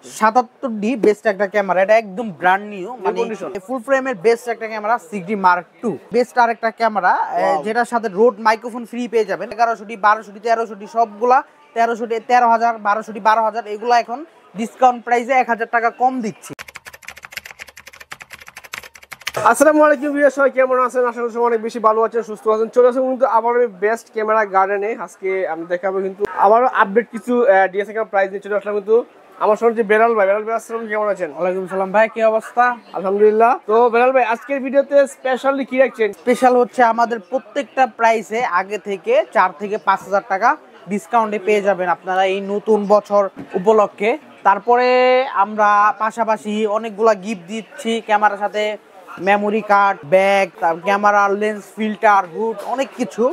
77D best একটা camera, এটা একদম ব্র্যান্ড নিউ, মানে ফুল ফ্রেমের বেস্ট একটা camera 6D Mark II best আর একটা ক্যামেরা, যেটার সাথে রোড মাইক্রোফোন ফ্রি পেয়ে যাবেন। 1100D 1200D 1300D সবগুলা 1300D 13,000 1200D 12,000 এগুলা এখন ডিসকাউন্ট প্রাইসে 1000 টাকা কম দিচ্ছি। আসসালামু আলাইকুম ভিউয়ার্স, সবাই কেমন আছেন? আশা করি সবাই অনেক বেশি ভালো আছেন, সুস্থ আছেন। চলে আসুন কিন্তু আবার বেস্ট ক্যামেরা গার্ডেনে। আজকে আমি দেখাবো কিন্তু আবারও আপডেট কিছু ডিএসএলআর প্রাইস নিয়ে চলে আসলাম কিন্তু আমার সঙ্গে যে বেলাল ভাই। বেলাল ভাই আসসালাম, কেমন আছেন? ওয়ালাইকুম সালাম ভাই, কি অবস্থা? আলহামদুলিল্লাহ। তো বেলাল ভাই, আজকের ভিডিওতে স্পেশালি কি রাখছেন? স্পেশাল হচ্ছে আমাদের প্রত্যেকটা প্রাইসে আগে থেকে 4 থেকে 5,000 টাকা ডিসকাউন্টে পেয়ে যাবেন আপনারা এই নতুন বছর উপলক্ষে। তারপরে আমরা পাশাপাশি অনেকগুলা গিফট দিচ্ছি, ক্যামেরার সাথে memory card, bag, camera, lens, filter, hood, অনেক কিছু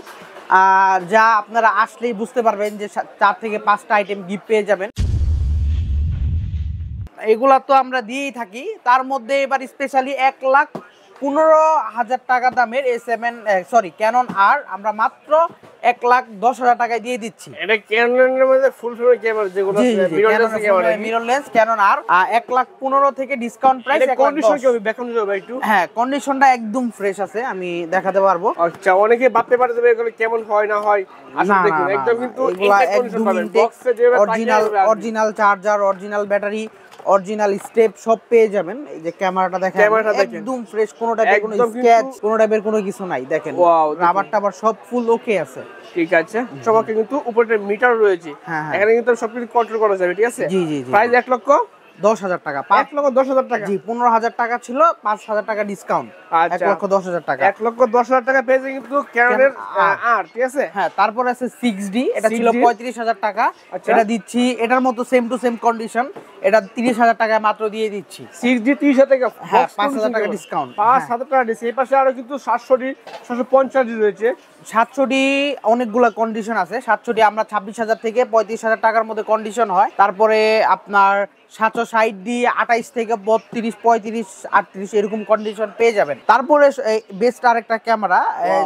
যা আপনারা আসলেই বুঝতে পারবেন যে 4 থেকে 5টা আইটেম গিফট পেয়ে যাবেন। এগুলা তো আমরা দিয়েই থাকি, তার মধ্যে এবার স্পেশালি 1,15,000 টাকা দামের ক্যানন আর আছে মাত্র 1,10,000 টাকায় দিয়ে দিচ্ছি। এটা ক্যাননের মধ্যে ফুল ফ্রেম ক্যামেরা যেগুলো আছে, মিরর লেন্স ক্যানন আর 1,15,000 থেকে ডিসকাউন্ট প্রাইস। কন্ডিশন কি হবে দেখানো যাবে একটু? হ্যাঁ, কন্ডিশনটা একদম ফ্রেশ আছে, আমি দেখাতে পারবো। আচ্ছা, অনেকে ভাবতে পারে যে এগুলো কেমন হয় না হয়, আসলে দেখুন একদম কিন্তু কন্ডিশন পাবেন। বক্সে যে original charger, original battery, original step সব পেয়ে যাবেন। এই যে ক্যামেরাটা দেখেন, একদম ফ্রেশ, কোনো টাইপের কোনো স্ক্র্যাচ, কোনো টাইপের কোনো কিছু নাই। দেখেন রাবার টাবার সব ফুল ওকে আছে। ঠিক আছে, সবাইকে কিন্তু উপরে মিটার রয়েছে, এখানে কিন্তু সবকিছু কন্ট্রোল করা যাবে। ঠিক আছে, জি জি জি। প্রাইস 1,10,000 টাকা। 1,10,000 টাকা। জি, 15,000 টাকা ছিল, 5,000 টাকা ডিসকাউন্ট, 1,10,000 টাকা। 1,10,000 টাকা পেয়েছে কিন্তু ক্যাননের আর। ঠিক আছে, হ্যাঁ। তারপর আছে 6D, এটা ছিল 35,000 টাকা, এটা দিচ্ছি এটার মতো সেম টু সেম কন্ডিশন, এটা 30,000 টাকায় মাত্র দিয়ে দিচ্ছি। 6D 30,000 টাকা, হ্যাঁ, 5,000 টাকা ডিসকাউন্ট, 5,000 টাকা ডিসকাউন্ট। এই পাশে আরো কিন্তু 700D 750D রয়েছে। 700D অনেকগুলা কন্ডিশন আছে। 700D আমরা 26,000 থেকে 35,000 টাকার মধ্যে কন্ডিশন হয়। তারপরে আপনার 760D 28 থেকে 32, 35, 38 এরকম কন্ডিশন পেয়ে যাবেন। তারপরে বেস্ট আরেকটা ক্যামেরা,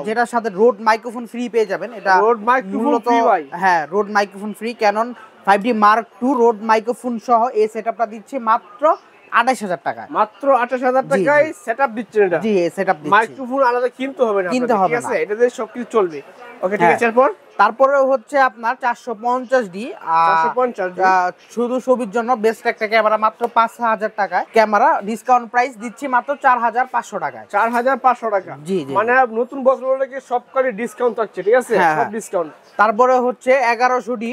যেটার সাথে রোড মাইক্রোফোন ফ্রি পেয়ে যাবেন। এটা রোড মাইক্রোফোন ফ্রি ভাই? হ্যাঁ, Rode microphone free, Canon 5D Mark II Rode microphone সহ এই সেটআপটা দিচ্ছি মাত্র 28,000 টাকা। মাত্র 28,000 টাকায় সেটআপ দিচ্ছেন এটা? জি, সেটআপ দিচ্ছি। মাইক্রোফোন আলাদা কিনতে হবে না, কিনতে হবে ঠিক আছে, এটাতে সবকিছু চলবে। ওকে, ঠিক আছে। তারপরে হচ্ছে আপনার 450D, শুধু ছবির জন্য বেস্ট একটা ক্যামেরা, মাত্র 5,000 টাকায় ক্যামেরা, ডিসকাউন্ট প্রাইস দিচ্ছি মাত্র 4,500 টাকায়। 4,500 টাকা, জি জি। মানে নতুন বছর হলে কি সবকারই ডিসকাউন্ট থাকছে। ঠিক আছে, সব ডিসকাউন্ট। তারপরে হচ্ছে 1100D,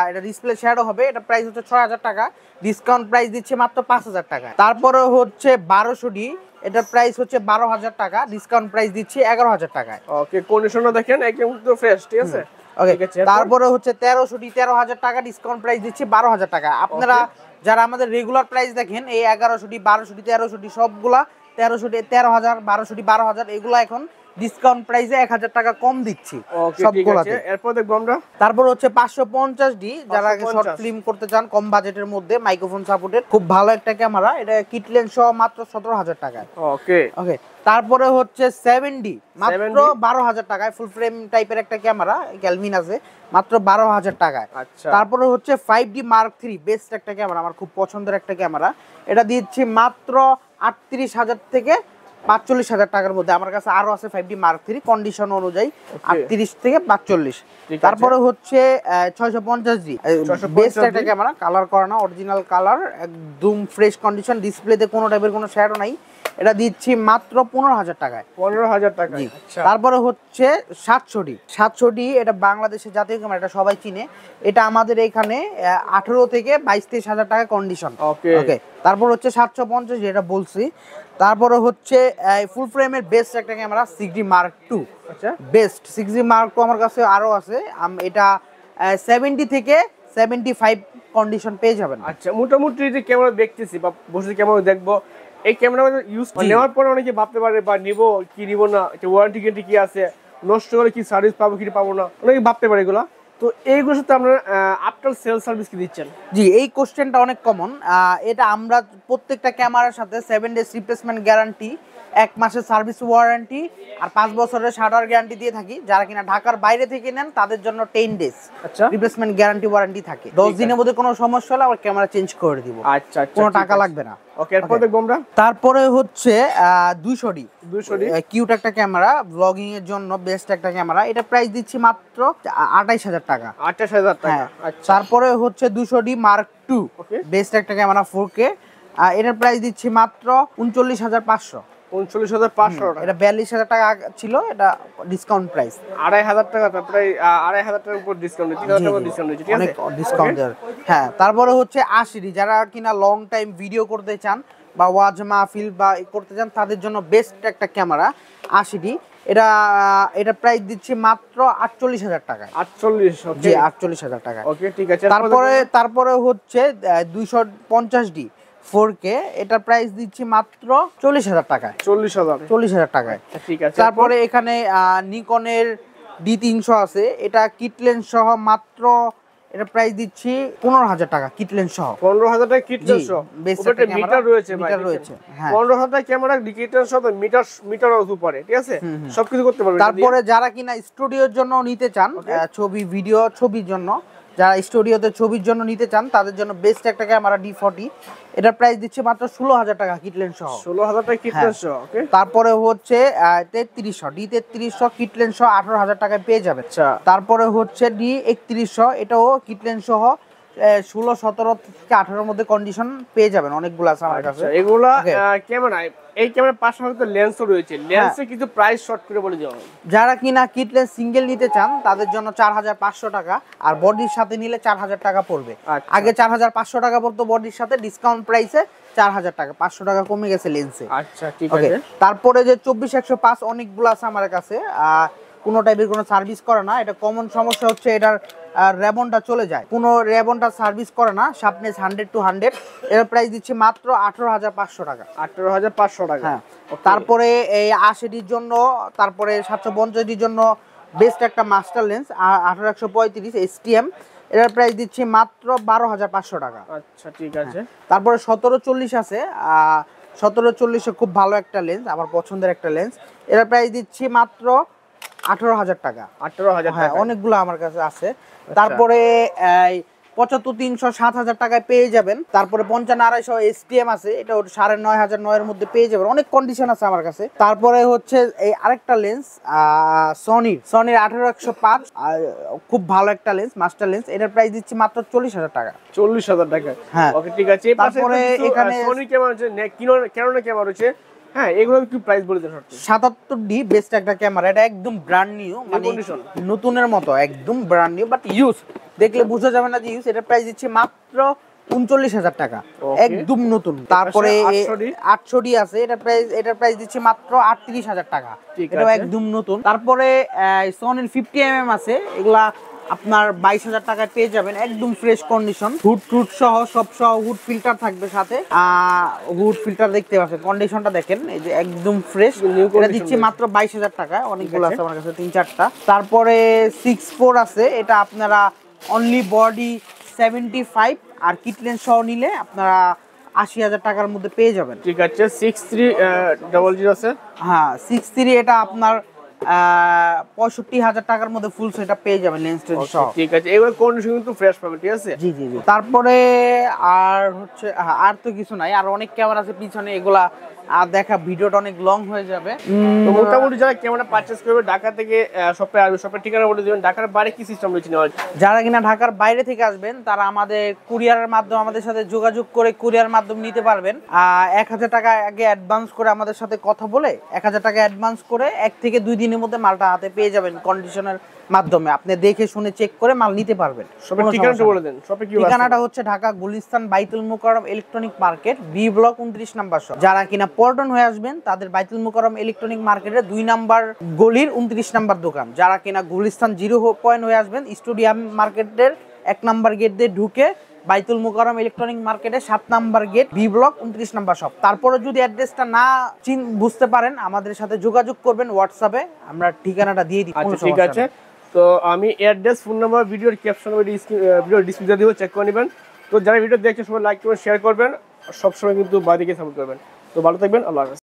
এটা ডিসপ্লে শ্যাডো হবে, এটা প্রাইস হচ্ছে 6,000 টাকা, ডিসকাউন্ট প্রাইস দিচ্ছে মাত্র 5,000 টাকা। তারপরে হচ্ছে 1200D, এটা প্রাইস হচ্ছে 12,000 টাকা, ডিসকাউন্ট প্রাইস দিচ্ছি 11,000 টাকায়। ওকে, কন্ডিশনটা দেখেন একদম তো ফ্রেশ। ঠিক আছে, ওকে। তারপরে হচ্ছে 1300D 13,000 টাকা, ডিসকাউন্ট প্রাইস দিচ্ছি 12,000 টাকা। আপনারা যারা আমাদের রেগুলার প্রাইস দেখেন, এই 1100D 1200D 1300D সবগুলা 1300D 13,000, 1200D 12,000 এগুলা এখন ডিসকাউন্ট প্রাইসে 1,000 টাকা কম দিচ্ছি সবগুলাতে। এরপর দেখবো আমরা। তারপর হচ্ছে 550D, যারা শর্ট ফিল্ম করতে চান কম বাজেটের মধ্যে, মাইক্রোফোন সাপোর্টেড, খুব ভালো একটা ক্যামেরা, এটা কিট লেন্স সহ মাত্র 17,000 টাকায়। ওকে ওকে। তারপরে হচ্ছে 7D, মাত্র 12,000 টাকায়, ফুল ফ্রেম টাইপের একটা ক্যামেরা, ক্যালভিন আছে, মাত্র 12,000 টাকায়। তারপরে হচ্ছে 5D Mark III, বেস্ট একটা ক্যামেরা, আমার খুব পছন্দের একটা ক্যামেরা, এটা দিচ্ছি মাত্র 38,000 থেকে 45,000 টাকার মধ্যে। আমার কাছে আরো আছে 5D Mark III, কন্ডিশন অনুযায়ী 38 থেকে 45। তারপরে হচ্ছে 650D, বেস্ট একটা ক্যামেরা, কালার করা না, অরিজিনাল কালার, একদম ফ্রেশ কন্ডিশন, ডিসপ্লেতে কোনো টাইপের কোনো শ্যাডো নাই, এটা দিচ্ছি মাত্র 15,000 টাকায়। 15,000 টাকা। তারপরে হচ্ছে 700D, এটা বাংলাদেশের জাতীয় ক্যামেরা, এটা সবাই চিনে, এটা আমাদের এখানে 18 থেকে 22-23,000 টাকা কন্ডিশন। ওকে। তারপর হচ্ছে 750, এটা বলছি। তারপরে হচ্ছে ফুল ফ্রেমের বেস্ট একটা camera 6D Mark II, best 6D Mark II আমার কাছে আরো আছে, এটা 70 থেকে 75 কন্ডিশন পেয়ে যাবেন। আচ্ছা, মোটামুটি যে ক্যামেরা দেখতেছি বা বসে ক্যামেরা দেখবো, এই ক্যামেরা ইউজ নেওয়ার পরে অনেকে ভাবতে পারে বা নিবো কি নিবো না, ওয়ারেন্টি গ্যারান্টি কি আছে, নষ্ট হলে কি সার্ভিস পাবো কি পাবো না, অনেকে ভাবতে পারে এগুলা। তো এইগুলোর সাথে আপনারা আফটার সেল সার্ভিস কি দিচ্ছেন? জি, এই কোশ্চেনটা অনেক কমন। এটা আমরা প্রত্যেকটা ক্যামেরার সাথে 7 ডেজ রিপ্লেসমেন্ট গ্যারান্টি 1 মাসের সার্ভিস ওয়ারেন্টি আর 5 বছরের শাটার গ্যারান্টি দিয়ে থাকি। যারা কিনা ঢাকার বাইরে থেকে নেন তাদের জন্য 10 ডেজ আচ্ছা রিপ্লেসমেন্ট গ্যারান্টি ওয়ারেন্টি থাকে। 10 দিনের মধ্যে কোনো সমস্যা হলে আবার ক্যামেরা চেঞ্জ করে দিব। আচ্ছা আচ্ছা, কোনো টাকা লাগবে না। ওকে, এরপর দেখব আমরা। তারপরে হচ্ছে 200D কিউট একটা ক্যামেরা, ব্লগিং এর জন্য বেস্ট একটা ক্যামেরা। এটা প্রাইস দিচ্ছি মাত্র 28000 টাকা। 28000 টাকা। আচ্ছা, তারপরে হচ্ছে 200D Mark II বেস্ট একটা ক্যামেরা 4K, এটার প্রাইস দিচ্ছি মাত্র 39500। 39500 টাকা। এটা 42000 টাকা ছিল, এটা ডিসকাউন্ট প্রাইস 2500 টাকা, প্রায় 2500 টাকার উপর ডিসকাউন্ট, 3000 টাকা ডিসকাউন্ট দিচ্ছি, ঠিক আছে? অনেক ডিসকাউন্ট দেয়। হ্যাঁ, তারপরে হচ্ছে 80D, যারা কিনা লং টাইম ভিডিও করতে চান বা ওয়াজ মাহফিল বা করতে চান তাদের জন্য বেস্ট একটা ক্যামেরা 80D। এটা প্রাইস দিচ্ছি মাত্র 48000 টাকা। 48, ওকে। জি, 48000 টাকা। ওকে, ঠিক আছে। তারপরে হচ্ছে 250D 4K, এটা প্রাইস দিচ্ছি মাত্র 40000 টাকায়। 40000 টাকায়, ঠিক আছে। তারপরে এখানে নিকনের D300 আছে, এটা কিট লেন্স সহ মাত্র, এটা প্রাইস দিচ্ছি 15000 টাকা কিট লেন্স সহ। 15000 টাকা কিট লেন্স সহ, উপরে মিটার রয়েছে ভাই, মিটার রয়েছে। হ্যাঁ, 15000 টাকা ক্যামেরা কিট লেন্স সহ মিটার উপরে, ঠিক আছে? সবকিছু করতে পারবেন। তারপরে যারা কিনা স্টুডিওর জন্য নিতে চান, ছবি ভিডিও ছবির জন্য, যারা স্টুডিওতে ছবির জন্য নিতে চান তাদের জন্য বেস্ট একটা ক্যামেরা D40, এটার প্রাইস দিচ্ছে মাত্র 16000 টাকা কিট লেন্স সহ। 16000 টাকা কিট লেন্স সহ, ওকে। তারপরে হচ্ছে 3300 D3300 কিট লেন্স সহ 18000 টাকায় পেয়ে যাবেন। আচ্ছা, তারপরে হচ্ছে D3100, এটাও কিট লেন্স সহ 16, 17 থেকে 18 মধ্যে কন্ডিশন পেয়ে যাবেন, অনেকগুলো আছে আমার কাছে। এগুলা ক্যামেরা, এই ক্যামেরার পাশাপাশি তো লেন্সও রয়েছে, লেন্সে কিছু প্রাইস শর্ট করে বলে দিও। যারা কিনা কিট লেন্স সিঙ্গেল নিতে চান তাদের জন্য 4500 টাকা, আর বডির সাথে নিলে 4000 টাকা পড়বে। আগে 4500 টাকা পড়তো বডির সাথে, ডিসকাউন্ট প্রাইসে 4000 টাকা, 500 টাকা কমে গেছে লেন্সে। আচ্ছা, ঠিক আছে। তারপরে যে 24105 অনেকগুলো আছে আমার কাছে, কোনো টাইপের কোনো সার্ভিস করে না। এটা কমন সমস্যা হচ্ছে এটার রেবনটা চলে যায়, কোনো রেবনটা সার্ভিস করে না। শার্পনেস 100 to 100, এর প্রাইস দিচ্ছি মাত্র 18500 টাকা। 18500 টাকা। হ্যাঁ, তারপরে এই 80ডির জন্য, তারপরে 750ডির জন্য বেস্ট একটা মাস্টার লেন্স 18135 STM, এর প্রাইস দিচ্ছি মাত্র 12500 টাকা। আচ্ছা, ঠিক আছে। তারপরে 1740 আছে, 1740 খুব ভালো একটা লেন্স, আমার পছন্দের একটা লেন্স, এর প্রাইস দিচ্ছি মাত্র 18000 টাকা। 18000 হ্যাঁ, অনেকগুলো আমার কাছে আছে। তারপরে 75300 7000 টাকায় পেয়ে যাবেন। তারপরে 55250 STM আছে, এটা 9500 এর মধ্যে পেয়ে যাবেন, অনেক কন্ডিশন আছে আমার কাছে। তারপরে হচ্ছে এই আরেকটা লেন্স সনির 18105, খুব ভালো একটা লেন্স, মাস্টার লেন্স, এটার প্রাইস দিচ্ছি মাত্র 40000 টাকা। 40000 টাকা। হ্যাঁ, ওকে, ঠিক আছে। তারপরে এখানে সনি ক্যামেরা আছে, ক্যানোন ক্যামেরা রয়েছে। হ্যাঁ, এগুলো কি প্রাইস বলে দেন? 77D বেস্ট একটা ক্যামেরা, এটা একদম ব্র্যান্ড নিউ, মানে নতুনের মতো, একদম ব্র্যান্ড নিউ, বাট ইউজ দেখলে বোঝা যাবে না যে ইউজ। এটা প্রাইস দিচ্ছি মাত্র 39000 টাকা, একদম নতুন। তারপরে 800D আছে, এটার প্রাইস দিচ্ছি মাত্র 38000 টাকা, এটাও একদম নতুন। তারপরে সনির 50mm আছে, এগুলা আপনার 22000 টাকায় পেয়ে যাবেন, একদম ফ্রেশ কন্ডিশন, হুড সহ, সব সহ, হুড ফিল্টার থাকবে সাথে। হুড ফিল্টার দেখতে পাচ্ছেন, কন্ডিশনটা দেখেন, এই যে একদম ফ্রেশ। এটা দিচ্ছি মাত্র 22000 টাকায়, অনেকগুলো আছে আমার কাছে, 3-4টা। তারপরে 64 আছে, এটা আপনারা অনলি বডি 75 আর কিট লেন্স সহ নিলে আপনারা 80000 টাকার মধ্যে পেয়ে যাবেন। ঠিক আছে। 6300 আছে। হ্যাঁ, 63, এটা আপনার 65000 টাকার মধ্যে ফুল সেটআপ পেয়ে যাবেন লেন্স সহ। ঠিক আছে, এগুলো কন্ডিশন কিন্তু ফ্রেশ পাবেন, ঠিক আছে? জি জি জি। তারপরে আর হচ্ছে, আর তো কিছু নাই, আর অনেক ক্যামেরা আছে পিছনে, এগুলা আর দেখা ভিডিওটা অনেক লং হয়ে যাবে। তো মোটামুটি যারা ক্যামেরা পারচেজ করবে ঢাকা থেকে শপে আসবে, শপের ঠিকানা বলে দিবেন। ঢাকার বাইরে কি সিস্টেম রয়েছে নেওয়ার? যারা কিনা ঢাকার বাইরে থেকে আসবেন তারা আমাদের কুরিয়ারের মাধ্যমে আমাদের সাথে যোগাযোগ করে কুরিয়ার মাধ্যমে নিতে পারবেন। 1000 টাকা আগে অ্যাডভান্স করে আমাদের সাথে কথা বলে 1000 টাকা অ্যাডভান্স করে 1 থেকে 2 দিনের মধ্যে মালটা হাতে পেয়ে যাবেন কন্ডিশনের মাধ্যমে। আপনি দেখে শুনে চেক করে মাল নিতে পারবেন। শপের ঠিকানাটা বলে দেন। শপে কি ঠিকানাটা হচ্ছে Dhaka Gulistan Baitul Mukarram electronic market, B block 29 number shop. যারা কিনা পল্টন হয়ে আসবেন তাদের বাইতুল মুকাররম ইলেকট্রনিক মার্কেটের 2 নাম্বার গলির 29 নাম্বার দোকান। যারা কিনা গুলিস্তান 0 পয়েন্ট হয়ে আসবেন স্টেডিয়াম মার্কেটের 1 নাম্বার গেট দিয়ে ঢুকে বাইতুল মুকাররম ইলেকট্রনিক মার্কেটের 7 number gate, B block 29 number shop. তারপরে যদি অ্যাড্রেসটা না বুঝতে পারেন আমাদের সাথে যোগাযোগ করবেন হোয়াটসঅ্যাপে, আমরা ঠিকানাটা দিয়ে দিই। আচ্ছা, ঠিক আছে। তো আমি অ্যাড্রেস, ফোন নাম্বার ভিডিওর ক্যাপশন ভিডিও ডিসক্রিপশনে দিব, চেক করে নেবেন। তো যারা ভিডিও দেখছেন সবাই লাইক করবেন, শেয়ার করবেন, সবসময় কিন্তু বাদিকে সাপোর্ট করবেন। তো ভালো থাকবেন, আল্লাহ হাফেজ।